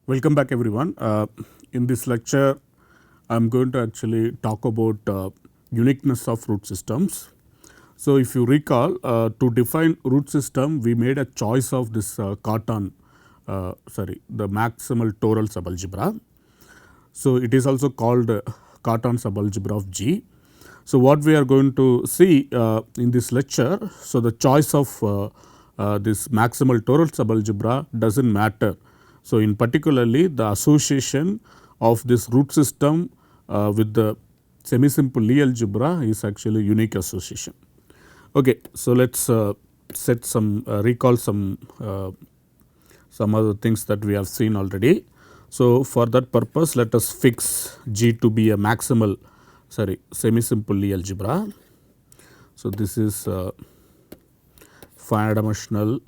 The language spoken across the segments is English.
Welcome back everyone. In this lecture I am going to actually talk about uniqueness of root systems. So if you recall, to define root system we made a choice of this the maximal toral subalgebra. So it is also called Cartan subalgebra of G. So what we are going to see in this lecture, so the choice of this maximal toral subalgebra doesn't matter. So in particularly the association of this root system with the semi-simple Lie algebra is actually unique association. Okay, so let's set some recall some other things that we have seen already. So for that purpose, let us fix G to be a maximal, semi-simple Lie algebra. So this is finite dimensional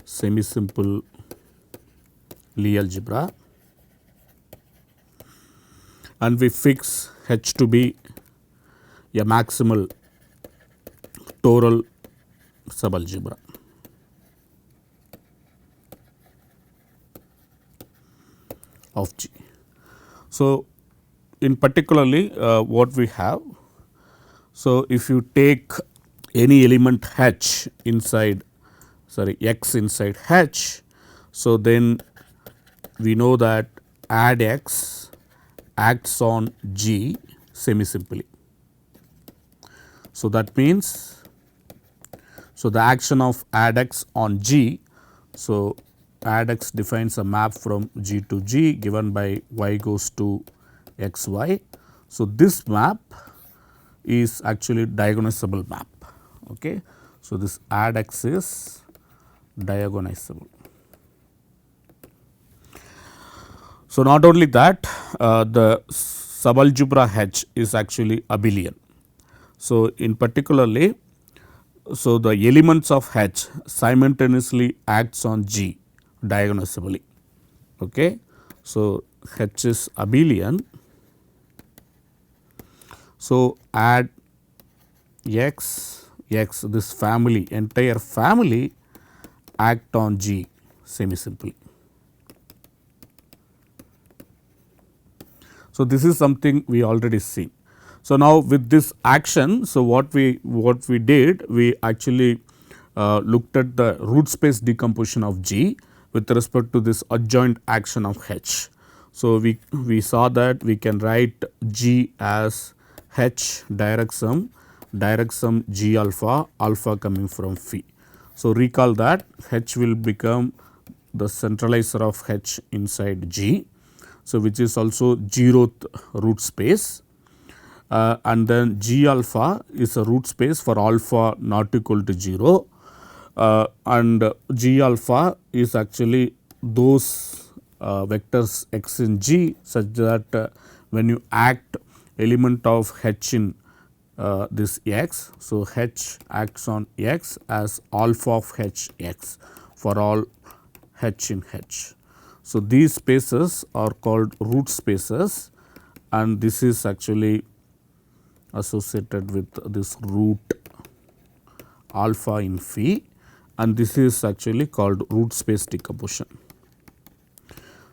semi-simple Lie algebra, and we fix H to be a maximal toral subalgebra. Of G. So in particularly what we have, so if you take any element H inside X inside H, so then we know that add X acts on G semi simply. So that means, so the action of add X on G, so add X defines a map from G to G given by Y goes to X Y. So this map is actually diagonizable map. Okay. So this add X is diagonizable. So not only that, the subalgebra H is actually abelian. So in particularly, so the elements of H simultaneously acts on G diagonizably. Okay. So H is abelian. So add X, this family, entire family act on G semi simply. So this is something we already seen. So now with this action, so what we did, we actually looked at the root space decomposition of G with respect to this adjoint action of H. So we saw that we can write G as H direct sum G alpha, alpha coming from phi. So recall that H will become the centralizer of H inside G. So which is also zeroth root space. And then G alpha is a root space for alpha not equal to 0, and G alpha is actually those vectors X in G such that when you act element of H in this X, so H acts on X as alpha of H X for all H in H. So these spaces are called root spaces, and this is actually associated with this root alpha in phi, and this is actually called root space decomposition.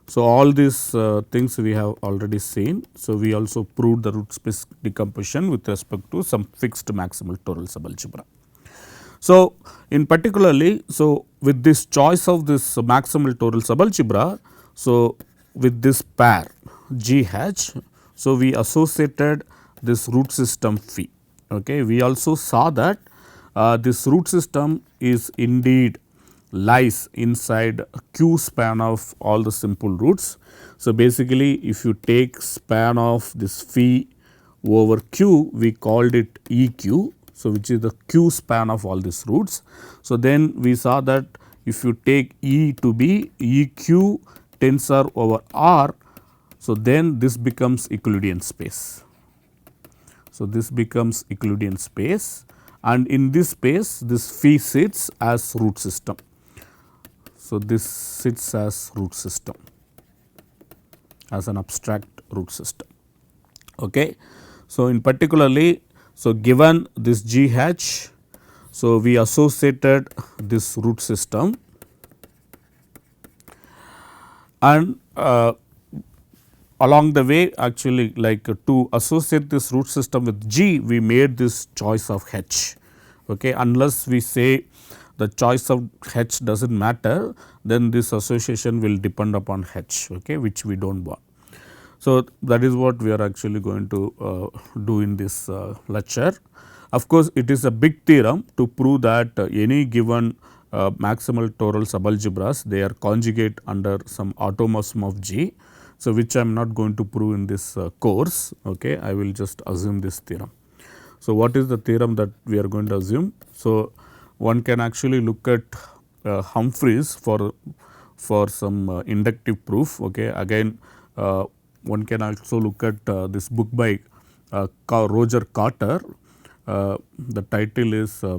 So all these things we have already seen. So we also proved the root space decomposition with respect to some fixed maximal toral subalgebra. So in particularly, so with this choice of this maximal toral subalgebra, so with this pair GH, so we associated this root system phi. Okay. We also saw that this root system is indeed lies inside Q span of all the simple roots. So basically if you take span of this phi over Q, we called it EQ. So which is the Q span of all these roots. So then we saw that if you take E to be EQ tensor over R, so then this becomes Euclidean space. So this becomes Euclidean space, and in this space this phi sits as root system. So this sits as root system, as an abstract root system. Okay. So in particularly, so given this GH, so we associated this root system, and along the way actually like to associate this root system with G, we made this choice of H. Okay. Unless we say the choice of H does not matter, then this association will depend upon H, okay, which we do not want. So, that is what we are actually going to do in this lecture. Of course, it is a big theorem to prove that any given maximal Toral subalgebras, they are conjugate under some automorphism of G. So, which I am not going to prove in this course, okay. I will just assume this theorem. So, what is the theorem that we are going to assume? So, one can actually look at Humphreys for some inductive proof, okay. Again one can also look at this book by Roger Carter. The title is Lie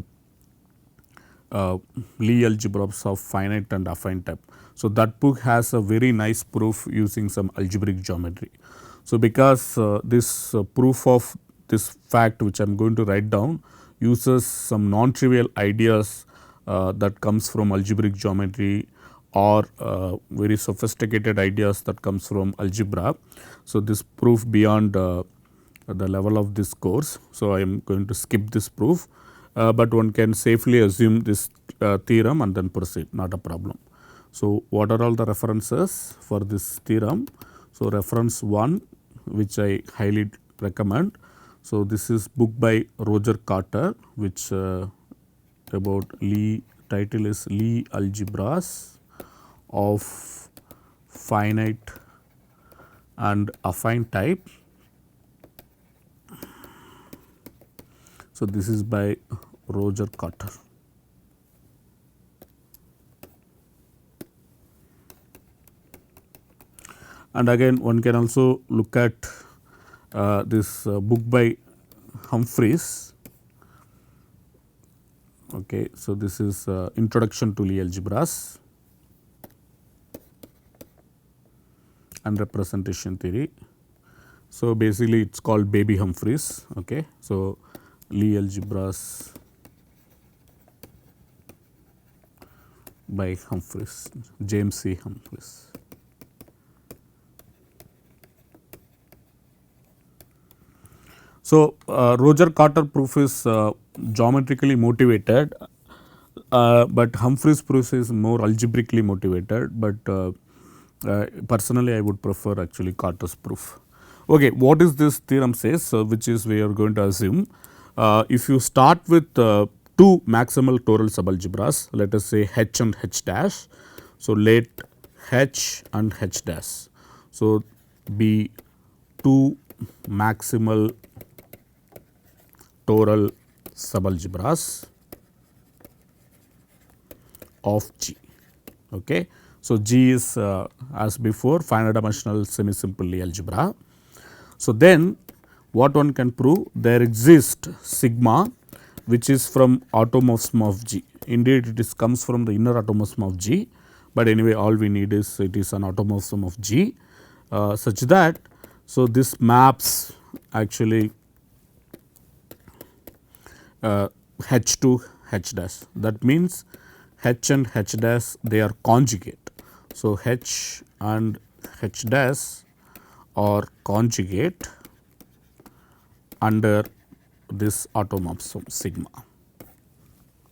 algebras of finite and affine type. So, that book has a very nice proof using some algebraic geometry. So, because this proof of this fact which I am going to write down uses some non-trivial ideas that comes from algebraic geometry or very sophisticated ideas that comes from algebra. So, this proof beyond the level of this course. So, I am going to skip this proof, but one can safely assume this theorem and then proceed, not a problem. So, what are all the references for this theorem? So, reference 1 which I highly recommend. So, this is book by Roger Carter which about Lie, title is Lie algebras of finite and affine type. So, this is by Roger Carter. And again one can also look at this book by Humphreys. Okay. So, this is Introduction to Lie algebras and representation theory. So, basically it is called Baby Humphreys. Okay. So, Lie algebras by Humphreys, James C. Humphreys. So, Roger Carter proof is geometrically motivated, but Humphreys proof is more algebraically motivated, but personally I would prefer actually Carter's proof. Okay, what is this theorem says? So, which is we are going to assume if you start with two maximal Toral subalgebras, let us say H and H dash. So, let H and H dash so be two maximal Toral subalgebras of G. Okay. So, G is as before finite dimensional semi simple Lie algebra. So, then what one can prove, there exists sigma which is from automorphism of G. Indeed it is comes from the inner automorphism of G, but anyway all we need is it is an automorphism of G such that, so this maps actually H to H dash, that means H and H dash they are conjugate. So, H and H dash are conjugate under this automorphism sigma.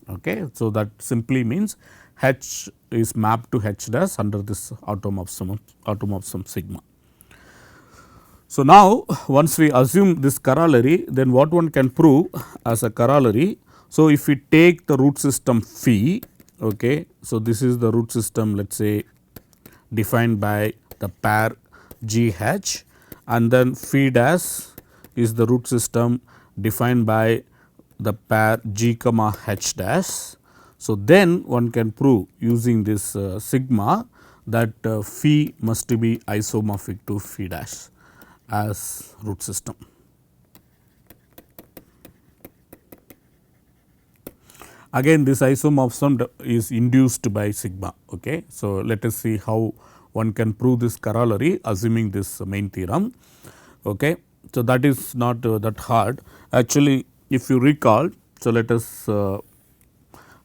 Okay. So, that simply means H is mapped to H dash under this automorphism sigma. So, now once we assume this corollary, then what one can prove as a corollary. So, if we take the root system phi, okay, so this is the root system let us say defined by the pair G H, and then phi dash is the root system defined by the pair G comma H dash. So, then one can prove using this sigma that phi must be isomorphic to phi dash as root system. Again this isomorphism is induced by sigma. Okay. So, let us see how one can prove this corollary assuming this main theorem. Okay. So, that is not that hard actually if you recall. So, let us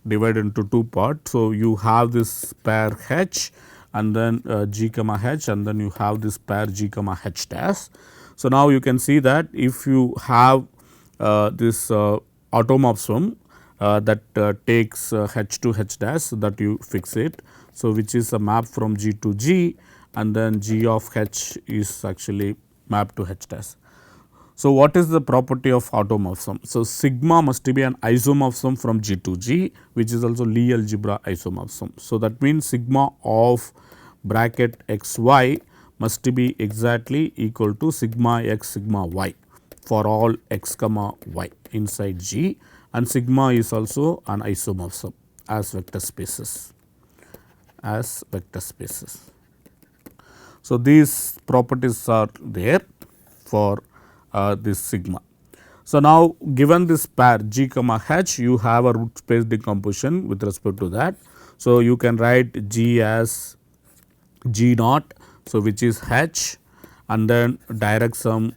divide into two parts. So, you have this pair H and then G comma H, and then you have this pair G comma H dash. So, now you can see that if you have this automorphism that takes H to H dash, that you fix it. So, which is a map from G to G, and then G of H is actually mapped to H dash. So, what is the property of automorphism? So, sigma must be an isomorphism from G to G, which is also Lie algebra isomorphism. So, that means sigma of bracket x y must be exactly equal to sigma x sigma y for all x comma y inside G, and sigma is also an isomorphism as vector spaces. So, these properties are there for this sigma. So, now given this pair G comma H, you have a root space decomposition with respect to that. So, you can write G as G naught, so which is H, and then direct sum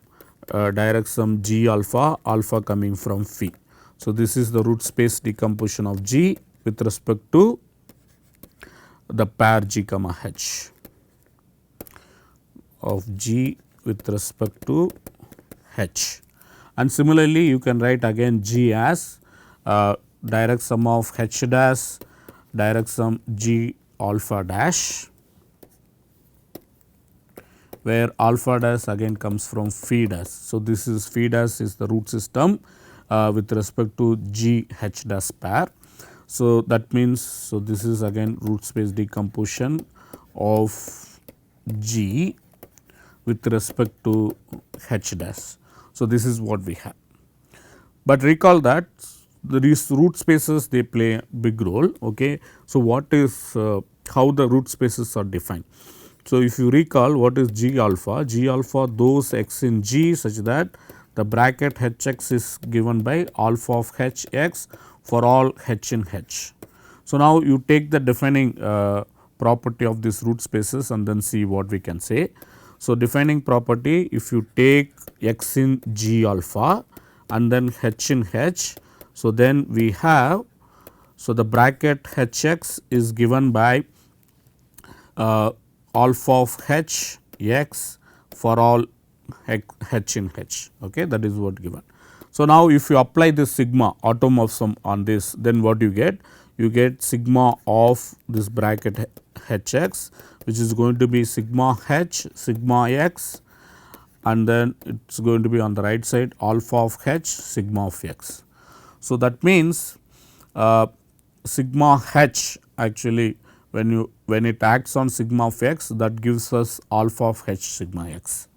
G alpha coming from phi. So, this is the root space decomposition of G with respect to the pair G comma H of G with respect to H. And similarly, you can write again G as direct sum of H dash direct sum G alpha dash, where alpha dash again comes from phi dash. So, this is phi dash is the root system with respect to G H dash pair. So, that means, so this is again root space decomposition of G with respect to H dash. So, this is what we have, but recall that these root spaces, they play a big role. Okay. So, what is how the root spaces are defined? So, if you recall what is G alpha, those x in G such that the bracket H x is given by alpha of H x for all H in H. So, now you take the defining property of these root spaces and then see what we can say. So, defining property, if you take x in G alpha and then H in H, so then we have, so the bracket H x is given by alpha of H x for all H in H, okay, that is what given. So, now if you apply this sigma automorphism on this, then what you get? You get sigma of this bracket H x, which is going to be sigma H sigma x, and then it is going to be on the right side alpha of H sigma of x. So, that means sigma H actually when it acts on sigma of x, that gives us alpha of H sigma x.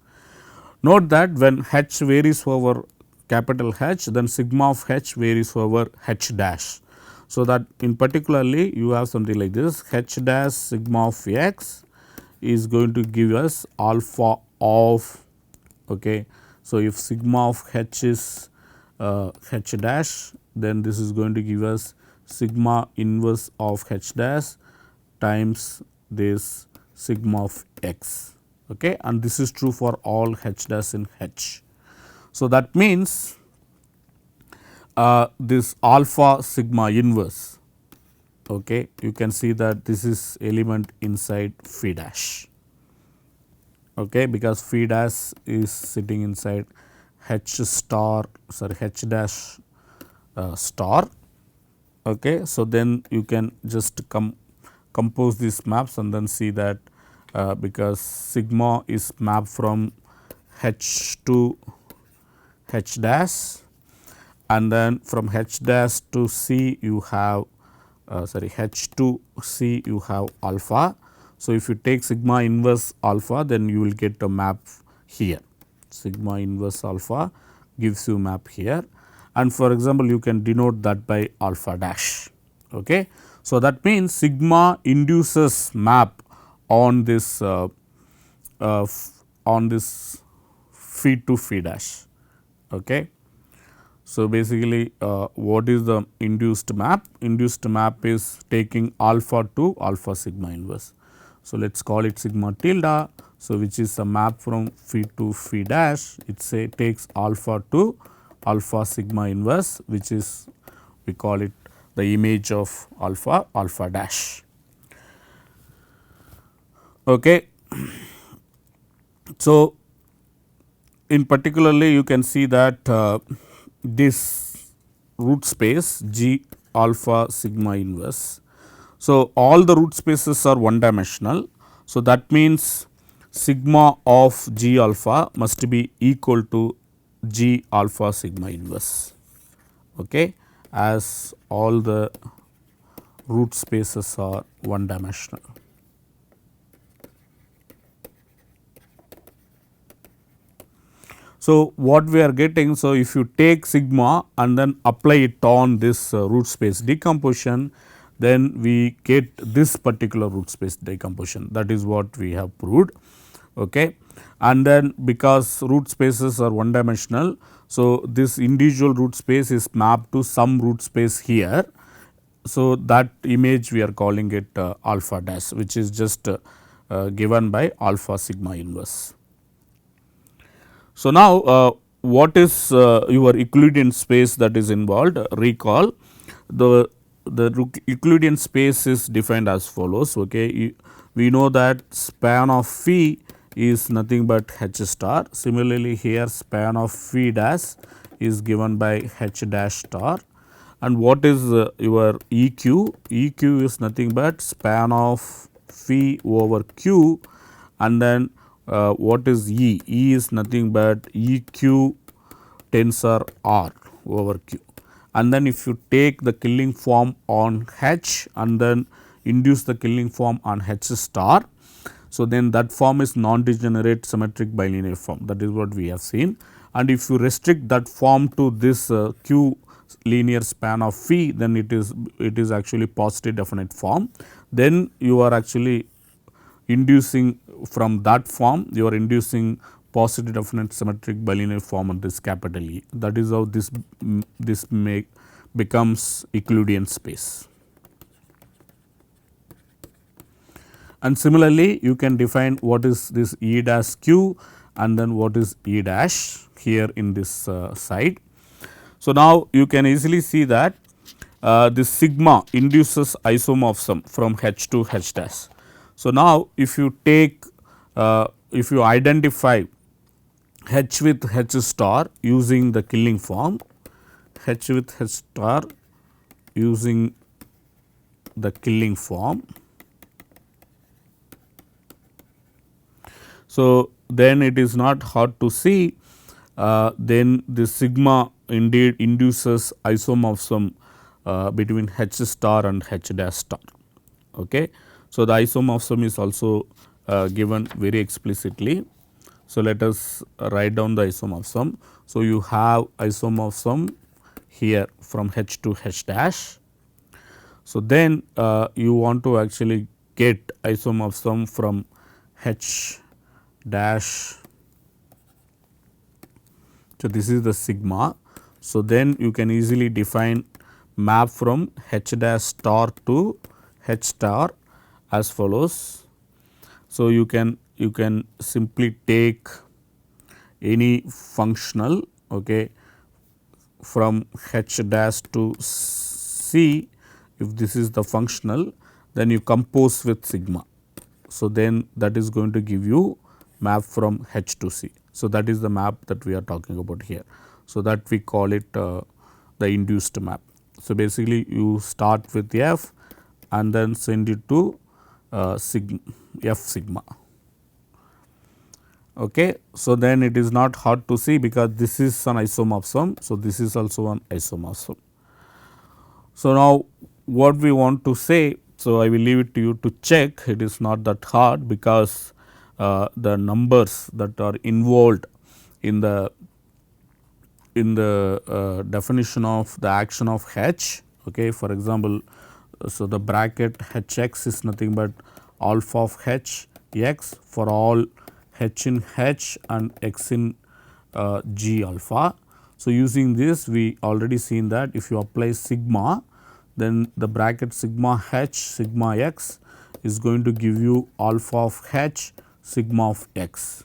Note that when H varies over capital H, then sigma of H varies over H dash. So, that in particularly you have something like this, H dash sigma of x is going to give us alpha of, okay. So, if sigma of H is H dash, then this is going to give us sigma inverse of H dash times this sigma of x, okay, and this is true for all H dash in H. So, that means this alpha sigma inverse, okay, you can see that this is element inside phi dash, okay, because phi dash is sitting inside H star, sorry, H dash star, okay. So, then you can just compose these maps and then see that because sigma is mapped from H to H dash, and then from H dash to C you have H to C you have alpha. So, if you take sigma inverse alpha, then you will get a map here, sigma inverse alpha gives you map here, and for example, you can denote that by alpha dash, okay. So, that means sigma induces map on this phi to phi dash, okay. So, basically what is the induced map? Induced map is taking alpha to alpha sigma inverse. So, let us call it sigma tilde. So, which is a map from phi to phi dash, it say takes alpha to alpha sigma inverse, which is we call it the image of alpha dash. Okay. So, in particularly you can see that this root space G alpha sigma inverse. So, all the root spaces are one dimensional. So, that means sigma of G alpha must be equal to G alpha sigma inverse, okay, as all the root spaces are one dimensional. So, what we are getting, so if you take sigma and then apply it on this root space decomposition, then we get this particular root space decomposition, that is what we have proved. Okay. And then because root spaces are one dimensional, so this individual root space is mapped to some root space here. So, that image we are calling it alpha dash, which is just given by alpha sigma inverse. So, now what is your Euclidean space that is involved? Recall the Euclidean space is defined as follows. Okay. We know that span of phi is nothing but h star. Similarly, here span of phi dash is given by h dash star. And what is your EQ? EQ is nothing but span of phi over q, and then what is E? E is nothing but EQ tensor R over Q. And then if you take the Killing form on H and then induce the Killing form on H star, so then that form is non-degenerate symmetric bilinear form, that is what we have seen. And if you restrict that form to this Q linear span of phi, then it is actually positive definite form. Then you are actually inducing from that form, you are inducing positive definite symmetric bilinear form on this capital E. That is how this becomes Euclidean space. And similarly, you can define what is this E dash q and then what is E dash here in this side. So, now you can easily see that this sigma induces isomorphism from H to H dash. So, now if you take if you identify H with H star using the Killing form, H with H star using the Killing form. So, then it is not hard to see then the sigma indeed induces isomorphism between H star and H dash star. Okay. So, the isomorphism is also given very explicitly. So, let us write down the isomorphism. So, you have isomorphism here from H to H dash. So, then you want to actually get isomorphism from H dash. So, this is the sigma. So, then you can easily define map from H dash star to H star as follows. So, you can simply take any functional, okay, from H dash to C. If this is the functional, then you compose with sigma. So, then that is going to give you map from H to C. So, that is the map that we are talking about here. So, that we call it the induced map. So, basically you start with F and then send it to sigma, F sigma. Okay. So, then it is not hard to see because this is an isomorphism. So, this is also an isomorphism. So, now what we want to say, so I will leave it to you to check, it is not that hard because the numbers that are involved in the definition of the action of H. Okay. For example, so the bracket H x is nothing but alpha of H x for all H in H and x in G alpha. So, using this we already seen that if you apply sigma, then the bracket sigma H sigma x is going to give you alpha of H sigma of x.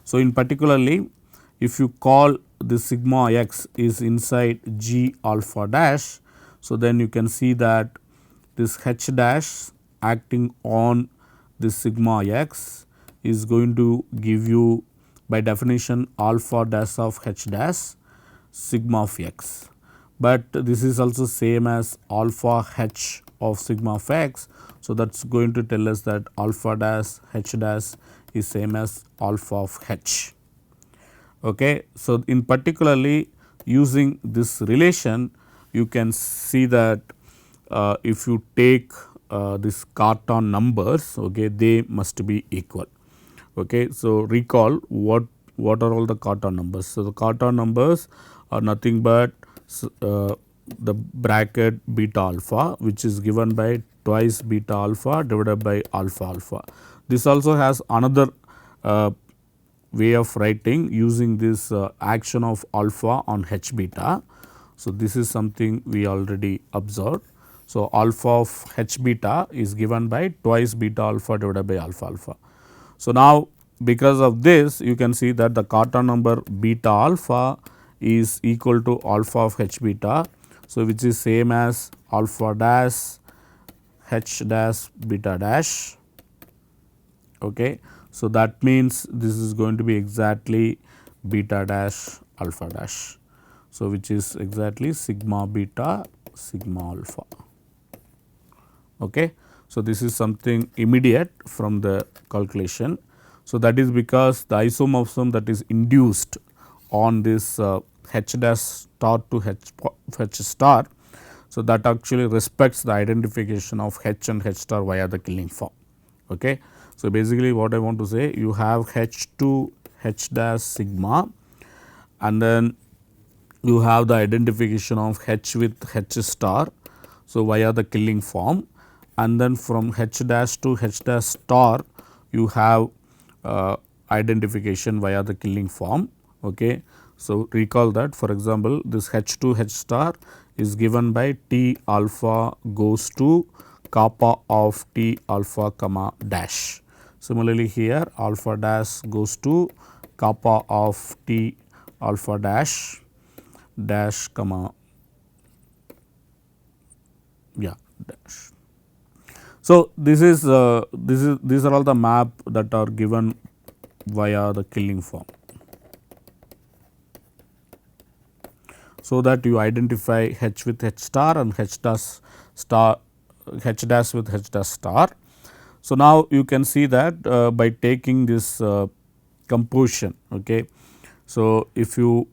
So, in particularly if you call the sigma x is inside G alpha dash, so then you can see that this H dash acting on this sigma x is going to give you by definition alpha dash of h dash sigma of x, but this is also same as alpha h of sigma of x. So, that is going to tell us that alpha dash h dash is same as alpha of h. Okay. So, in particularly using this relation you can see that if you take this Cartan numbers, okay, they must be equal. Okay. So, recall what are all the Cartan numbers. So, the Cartan numbers are nothing but the bracket beta alpha, which is given by twice beta alpha divided by alpha alpha. This also has another way of writing using this action of alpha on h beta. So, this is something we already observed. So, alpha of h beta is given by twice beta alpha divided by alpha alpha. So, now because of this you can see that the Cartan number beta alpha is equal to alpha of h beta. So, which is same as alpha dash h dash beta dash. Okay. So, that means this is going to be exactly beta dash alpha dash. So, which is exactly sigma beta sigma alpha. Okay. So, this is something immediate from the calculation. So, that is because the isomorphism that is induced on this h dash star to h star. So, that actually respects the identification of h and h star via the killing form. Okay. So, basically what I want to say, you have h to h dash sigma and then you have the identification of h with h star. So, via the killing form, and then from h dash to h dash star you have identification via the killing form. Okay. So, recall that for example, this h to h star is given by t alpha goes to kappa of t alpha comma dash. Similarly, here alpha dash goes to kappa of t alpha dash dash comma dash. So, these are all the map that are given via the killing form. So, that you identify h with h star and h dash star h dash with h dash star. So, now you can see that by taking this composition. Okay. So, if you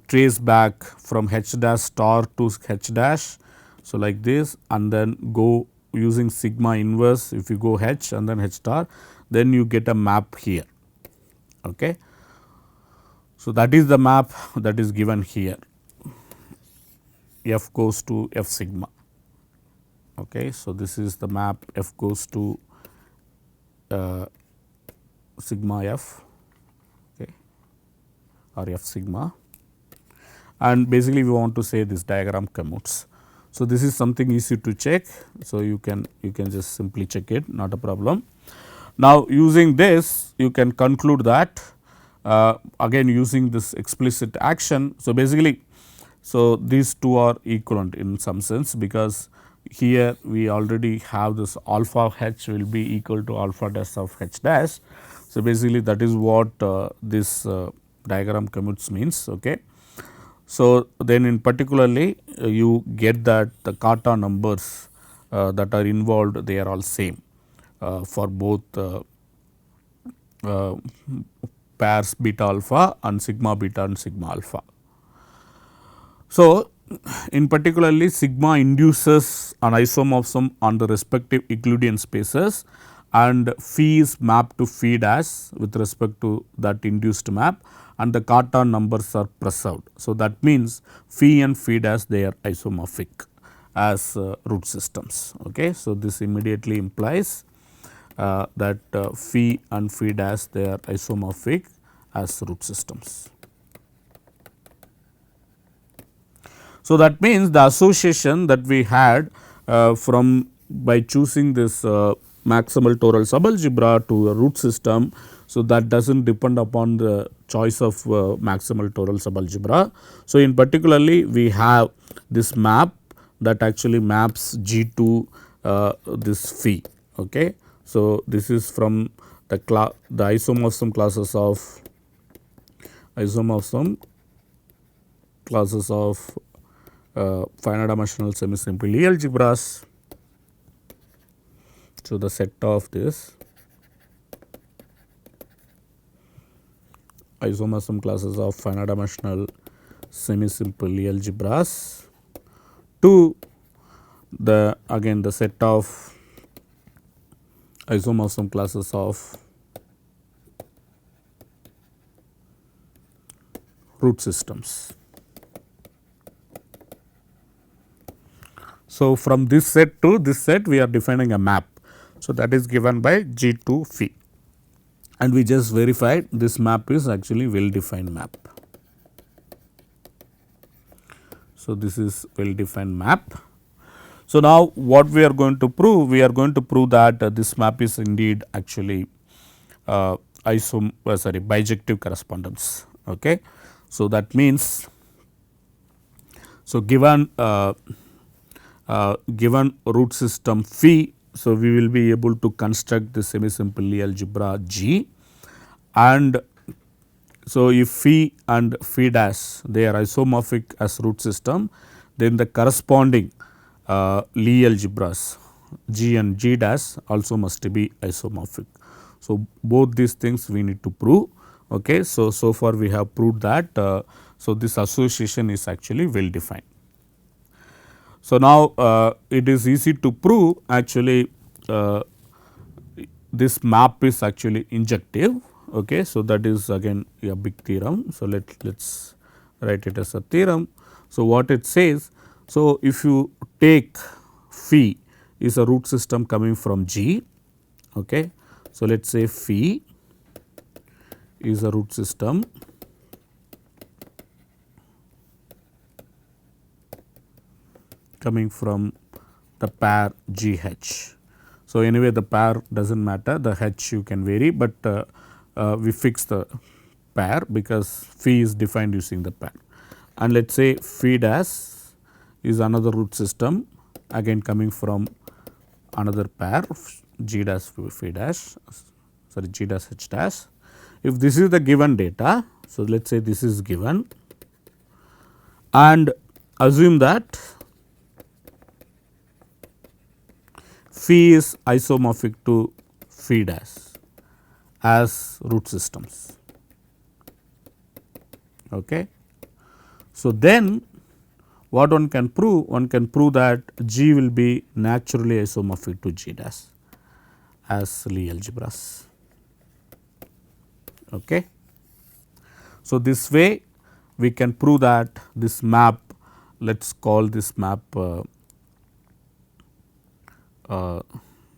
trace back from h dash star to h dash, so like this, and then go using sigma inverse, if you go h and then h star, then you get a map here. Okay. So, that is the map that is given here, f goes to f sigma. Okay. So, this is the map f goes to sigma f, okay, or f sigma, and basically we want to say this diagram commutes. So, this is something easy to check. So, you can just simply check it, not a problem. Now, using this you can conclude that again using this explicit action. So, basically, so these two are equivalent in some sense, because here we already have this alpha of h will be equal to alpha dash of h dash. So, basically that is what this diagram commutes means. Okay. So, then in particularly you get that the Cartan numbers that are involved, they are all same for both pairs beta alpha and sigma beta and sigma alpha. So, in particularly sigma induces an isomorphism on the respective Euclidean spaces, and phi is mapped to phi dash with respect to that induced map, and the Cartan numbers are preserved. So, that means phi and phi dash, they are isomorphic as root systems. Okay. So, this immediately implies that phi and phi dash, they are isomorphic as root systems. So, that means the association that we had from by choosing this maximal toral subalgebra to a root system. So, that does not depend upon the choice of maximal toral subalgebra. So, in particularly we have this map that actually maps G to this phi. Okay. So, this is from the isomorphism classes of finite dimensional semi-simple Lie algebras. So, the set of this isomorphism classes of finite dimensional semi-simple Lie algebras to the again the set of isomorphism classes of root systems. So, from this set to this set we are defining a map. So, that is given by G to phi, and we just verified this map is actually well defined map. So, this is well defined map. So, now what we are going to prove? We are going to prove that this map is indeed actually bijective correspondence. Okay. So, that means, so given given root system phi, so we will be able to construct the semi-simple Lie algebra G, and so if phi and phi dash they are isomorphic as root system, then the corresponding Lie algebras G and G dash also must be isomorphic. So, both these things we need to prove. Okay. So, so far we have proved that so this association is actually well defined. So, now it is easy to prove actually this map is actually injective. Okay. So, that is again a big theorem. So, let's write it as a theorem. So, what it says, so if you take phi is a root system coming from G. Okay. So, let us say phi is a root system coming from the pair G H. So, anyway the pair does not matter, the H you can vary, but we fix the pair because phi is defined using the pair, and let us say phi dash is another root system again coming from another pair G dash phi dash, sorry G dash H dash. If this is the given data, so let us say this is given, and assume that phi is isomorphic to phi dash as root systems. Okay. So, then what one can prove? One can prove that G will be naturally isomorphic to G dash as Lie algebras. Okay. So, this way we can prove that this map, let us call this map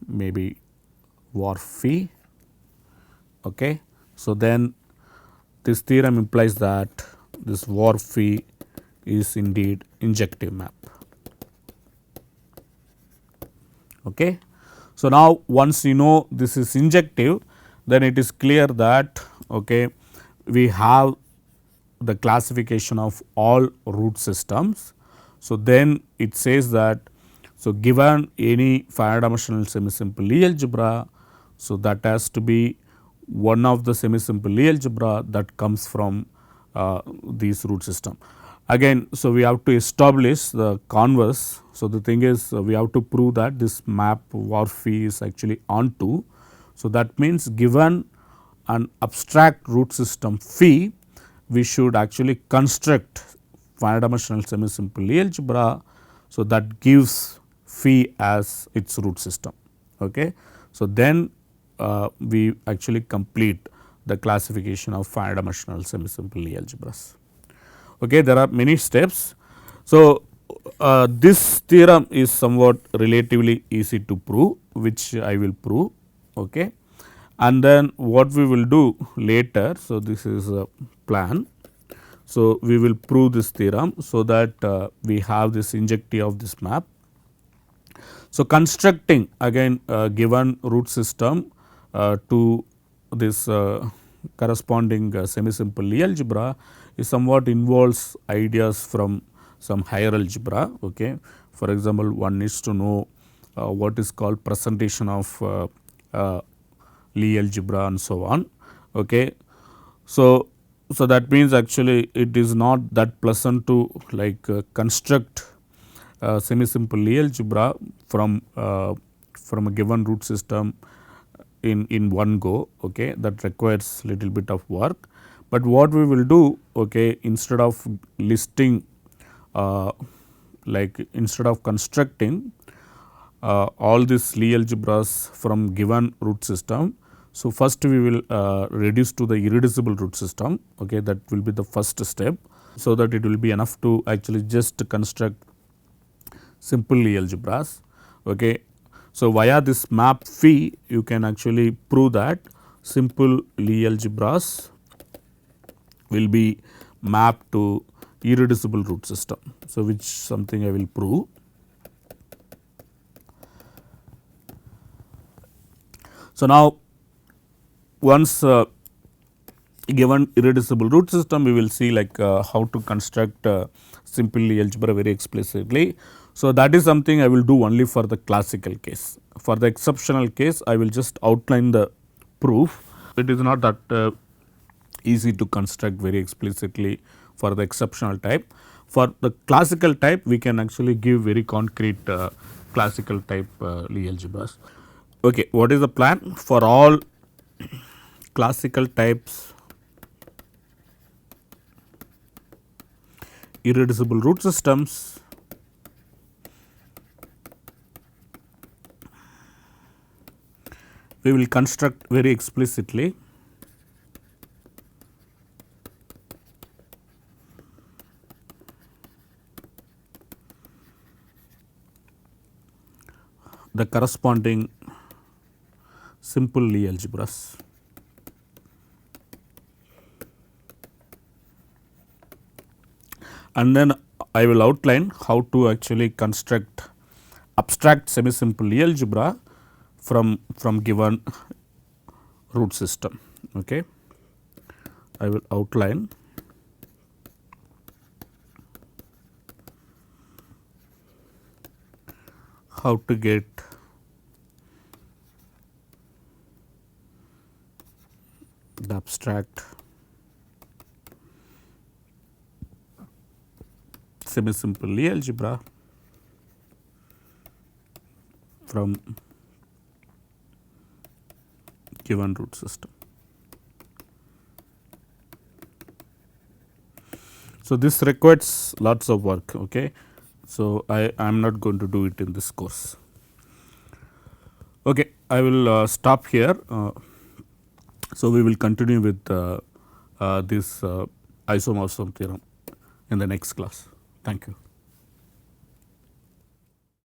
maybe var phi. Okay. So, then this theorem implies that this var phi is indeed injective map. Okay. So, now once you know this is injective, then it is clear that okay, we have the classification of all root systems. So, then it says that, so given any finite dimensional semi-simple Lie algebra, so that has to be one of the semi-simple Lie algebra that comes from these root system. Again, so we have to establish the converse. So, the thing is we have to prove that this map var phi is actually onto. So, that means given an abstract root system phi, we should actually construct finite dimensional semi-simple Lie algebra. So, that gives phi as its root system. Okay. So, then we actually complete the classification of finite dimensional semi-simple Lie algebras. Okay. There are many steps. So, this theorem is somewhat relatively easy to prove, which I will prove. Okay. And then what we will do later, so this is a plan. So, we will prove this theorem, so that we have this injective of this map. So, constructing again given root system to this corresponding semi-simple Lie algebra is somewhat involves ideas from some higher algebra. Okay. For example, one needs to know what is called presentation of Lie algebra and so on. Okay. So, that means actually it is not that pleasant to like construct semi simple Lie algebra from a given root system in one go. Okay, that requires little bit of work, but what we will do, okay, instead of listing like instead of constructing all these Lie algebras from given root system. So, first we will reduce to the irreducible root system. Okay, that will be the first step. So, that it will be enough to actually just construct simple Lie algebras. Okay. So, via this map phi you can actually prove that simple Lie algebras will be mapped to irreducible root system. So, which something I will prove. So, now once given irreducible root system, we will see like how to construct simple Lie algebra very explicitly. So, that is something I will do only for the classical case. For the exceptional case, I will just outline the proof. It is not that easy to construct very explicitly for the exceptional type. For the classical type, we can actually give very concrete classical type Lie algebras. Okay, what is the plan for all classical types irreducible root systems? We will construct very explicitly the corresponding simple Lie algebras. And then I will outline how to actually construct abstract semi simple Lie algebra from given root system. Okay. I will outline how to get the abstract semi simple Lie algebra from given root system. So, this requires lots of work. Okay. So, I am not going to do it in this course. Okay, I will stop here. So, we will continue with this isomorphism theorem in the next class. Thank you.